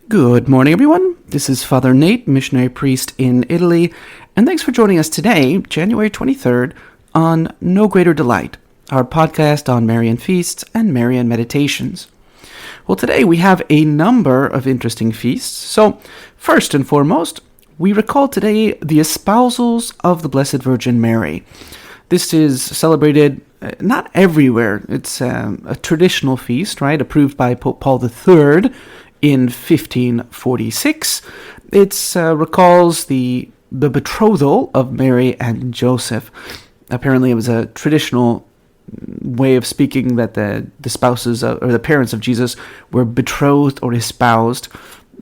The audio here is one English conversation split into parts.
Good morning, everyone. This is Father Nate, missionary priest in Italy, and thanks for joining us today, January 23rd, on No Greater Delight, our podcast on Marian feasts and Marian meditations. Well, today we have a number of interesting feasts. So, first and foremost, we recall today the espousals of the Blessed Virgin Mary. This is celebrated not everywhere. It's a traditional feast, right, approved by Pope Paul III in 1546. It recalls the betrothal of Mary and Joseph. Apparently, it was a traditional way of speaking that the spouses or the parents of Jesus were betrothed or espoused.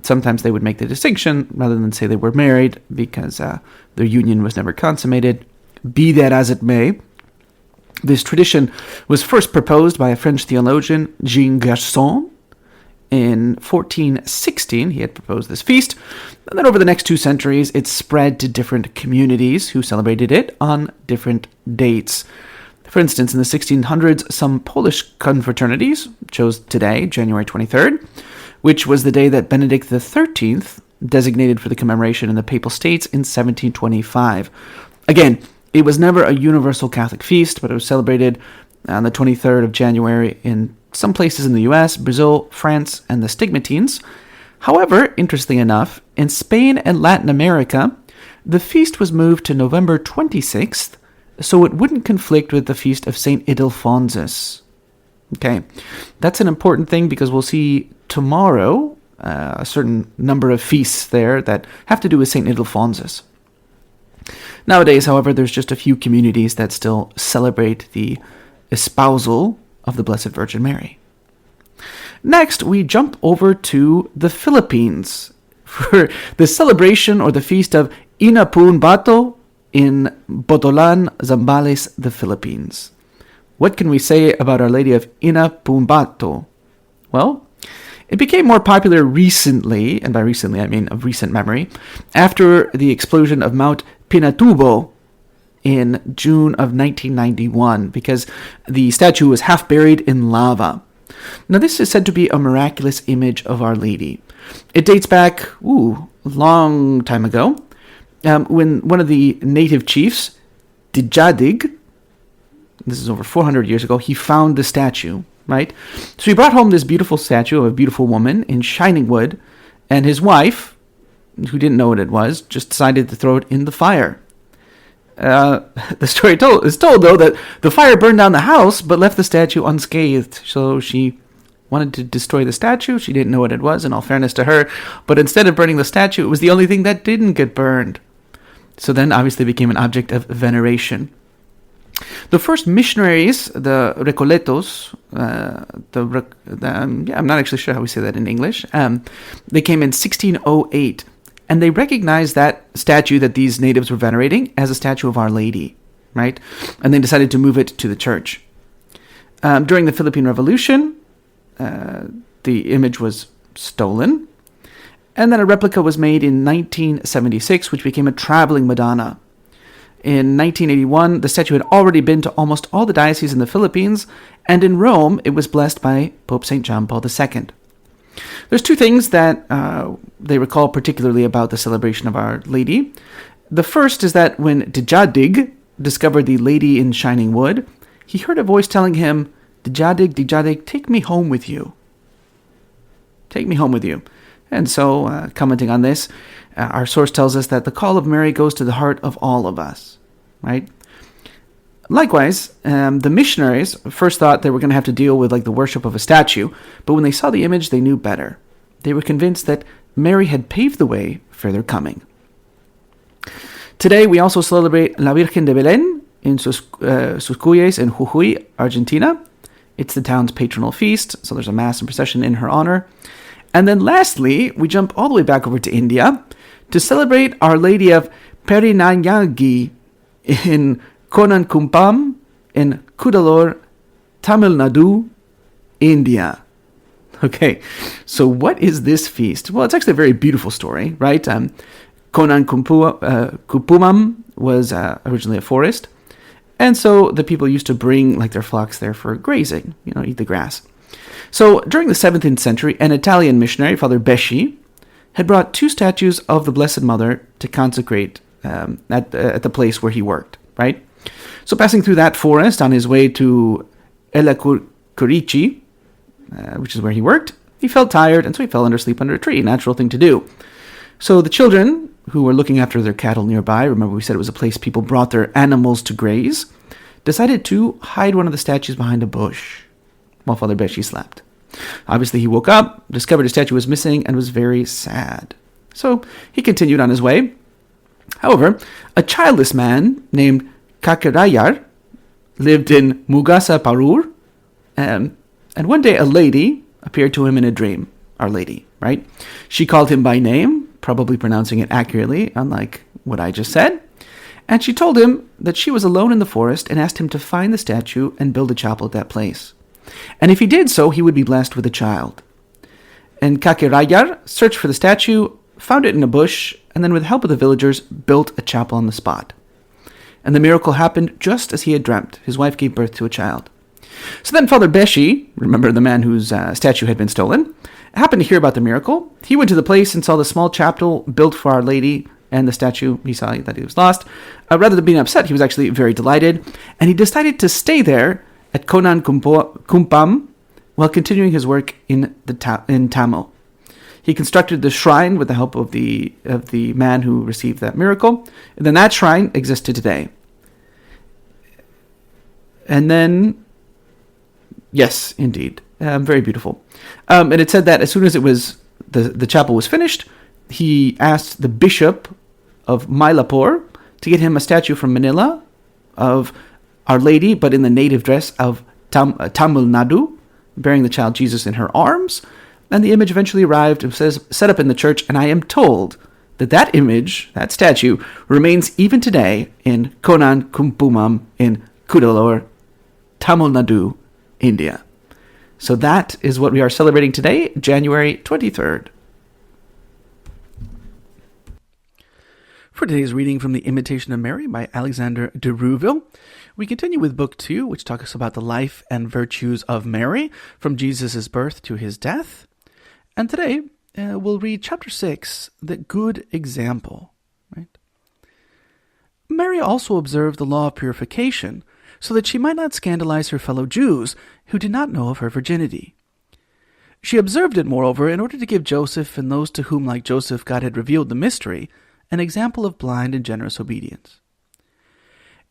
Sometimes they would make the distinction rather than say they were married because their union was never consummated. Be that as it may, this tradition was first proposed by a French theologian, Jean Garçon. In 1416, he had proposed this feast, and then over the next 2 centuries, it spread to different communities who celebrated it on different dates. For instance, in the 1600s, some Polish confraternities chose today, January 23rd, which was the day that Benedict XIII designated for the commemoration in the Papal States in 1725. Again, it was never a universal Catholic feast, but it was celebrated on the 23rd of January in some places in the U.S., Brazil, France, and the Stigmatines. However, interestingly enough, in Spain and Latin America, the feast was moved to November 26th, so it wouldn't conflict with the feast of Saint Ildefonsus. Okay, that's an important thing because we'll see tomorrow a certain number of feasts there that have to do with Saint Ildefonsus. Nowadays, however, there's just a few communities that still celebrate the espousal of the Blessed Virgin Mary. Next, we jump over to the Philippines for the celebration or the feast of Inapun Bato in Botolan, Zambales, the Philippines. What can we say about Our Lady of Inapun Bato? Well, it became more popular recently, and by recently I mean of recent memory, after the explosion of Mount Pinatubo in June of 1991, because the statue was half buried in lava. Now, this is said to be a miraculous image of Our Lady. It dates back, a long time ago, when one of the native chiefs, Dijadig, this is over 400 years ago, he found the statue, right? So he brought home this beautiful statue of a beautiful woman in shining wood, and his wife, who didn't know what it was, just decided to throw it in the fire. The story is told, though, that the fire burned down the house, but left the statue unscathed. So she wanted to destroy the statue. She didn't know what it was, in all fairness to her. But instead of burning the statue, it was the only thing that didn't get burned. So then, obviously, it became an object of veneration. The first missionaries, the Recoletos, I'm not actually sure how we say that in English. They came in 1608. And they recognized that statue that these natives were venerating as a statue of Our Lady, right? And they decided to move it to the church. During the Philippine Revolution, the image was stolen. And then a replica was made in 1976, which became a traveling Madonna. In 1981, the statue had already been to almost all the dioceses in the Philippines. And in Rome, it was blessed by Pope St. John Paul II. There's 2 things that they recall particularly about the celebration of Our Lady. The first is that when Dijadig discovered the lady in shining wood, he heard a voice telling him, Dijadig, Dijadig, take me home with you. Take me home with you. And so, commenting on this, our source tells us that the call of Mary goes to the heart of all of us, right? Likewise, the missionaries first thought they were going to have to deal with the worship of a statue, but when they saw the image, they knew better. They were convinced that Mary had paved the way for their coming. Today, we also celebrate La Virgen de Belén in Suscuyes in Jujuy, Argentina. It's the town's patronal feast, so there's a mass and procession in her honor. And then lastly, we jump all the way back over to India to celebrate Our Lady of Perinayagi in Konankumpam in Kudalur, Tamil Nadu, India. Okay, so what is this feast? Well, it's actually a very beautiful story, right? Konankumpam was originally a forest, and so the people used to bring their flocks there for grazing, eat the grass. So during the 17th century, an Italian missionary, Father Besci, had brought 2 statues of the Blessed Mother to consecrate at the place where he worked, right? So passing through that forest on his way to Elacurici, which is where he worked, he felt tired, and so he fell asleep under a tree, natural thing to do. So the children, who were looking after their cattle nearby, remember we said it was a place people brought their animals to graze, decided to hide one of the statues behind a bush while Father Beshi slept. Obviously, he woke up, discovered his statue was missing, and was very sad. So he continued on his way. However, a childless man named Kakerayar lived in Mugasa Parur, and one day a lady appeared to him in a dream. Our Lady, right? She called him by name, probably pronouncing it accurately, unlike what I just said. And she told him that she was alone in the forest and asked him to find the statue and build a chapel at that place. And if he did so, he would be blessed with a child. And Kakerayar searched for the statue, found it in a bush, and then with the help of the villagers, built a chapel on the spot. And the miracle happened just as he had dreamt. His wife gave birth to a child. So then Father Beshi, remember the man whose statue had been stolen, happened to hear about the miracle. He went to the place and saw the small chapel built for Our Lady and the statue. He saw that it was lost. Rather than being upset, he was actually very delighted, and he decided to stay there at Konan Kumpam while continuing his work in Tamil. He constructed the shrine with the help of the man who received that miracle, and then that shrine existed today. And then, yes, indeed, very beautiful. And it said that as soon as it was the chapel was finished, he asked the bishop of Mylapore to get him a statue from Manila of Our Lady, but in the native dress of Tamil Nadu, bearing the child Jesus in her arms. And the image eventually arrived and was set up in the church, and I am told that image, that statue, remains even today in Konan Kumpumam in Kudalore, Tamil Nadu, India. So that is what we are celebrating today, January 23rd. For today's reading from the Imitation of Mary by Alexander de Rouville, we continue with Book 2, which talks about the life and virtues of Mary, from Jesus' birth to his death. And today, we'll read Chapter 6, The Good Example. Right? Mary also observed the law of purification, so that she might not scandalize her fellow Jews, who did not know of her virginity. She observed it, moreover, in order to give Joseph and those to whom, like Joseph, God had revealed the mystery, an example of blind and generous obedience.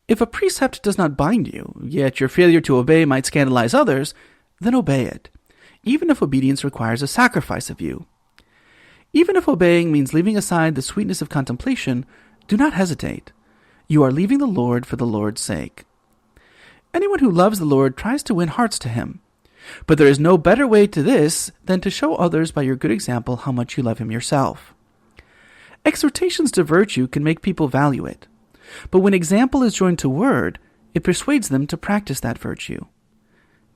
If a precept does not bind you, yet your failure to obey might scandalize others, then obey it, even if obedience requires a sacrifice of you. Even if obeying means leaving aside the sweetness of contemplation, do not hesitate. You are leaving the Lord for the Lord's sake. Anyone who loves the Lord tries to win hearts to him. But there is no better way to this than to show others by your good example how much you love him yourself. Exhortations to virtue can make people value it. But when example is joined to word, it persuades them to practice that virtue.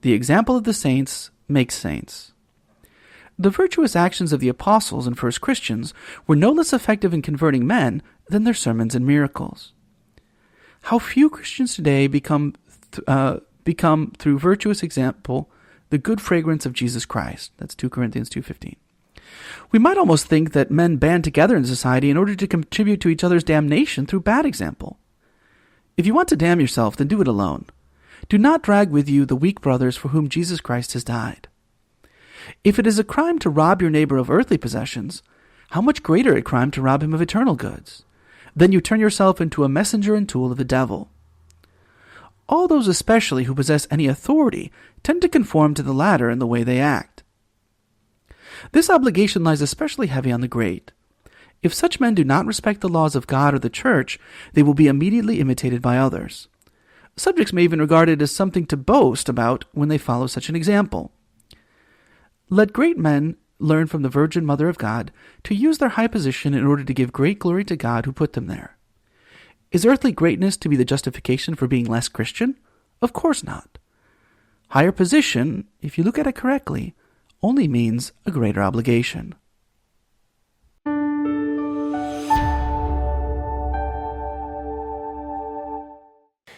The example of the saints makes saints. The virtuous actions of the apostles and first Christians were no less effective in converting men than their sermons and miracles. How few Christians today become through virtuous example the good fragrance of Jesus Christ. That's 2 Corinthians 2:15. We might almost think that men band together in society in order to contribute to each other's damnation through bad example. If you want to damn yourself, then do it alone. Do not drag with you the weak brothers for whom Jesus Christ has died. If it is a crime to rob your neighbor of earthly possessions, how much greater a crime to rob him of eternal goods? Then you turn yourself into a messenger and tool of the devil. All those especially who possess any authority tend to conform to the latter in the way they act. This obligation lies especially heavy on the great. If such men do not respect the laws of God or the Church, they will be immediately imitated by others. Subjects may even regard it as something to boast about when they follow such an example. Let great men learn from the Virgin Mother of God to use their high position in order to give great glory to God who put them there. Is earthly greatness to be the justification for being less Christian? Of course not. Higher position, if you look at it correctly, only means a greater obligation.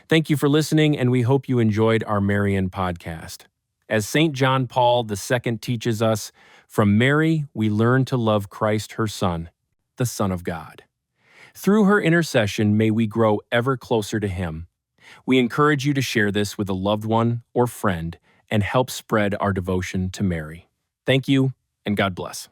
Thank you for listening, and we hope you enjoyed our Marian podcast. As St. John Paul II teaches us, from Mary we learn to love Christ, her Son, the Son of God. Through her intercession, may we grow ever closer to Him. We encourage you to share this with a loved one or friend and help spread our devotion to Mary. Thank you, and God bless.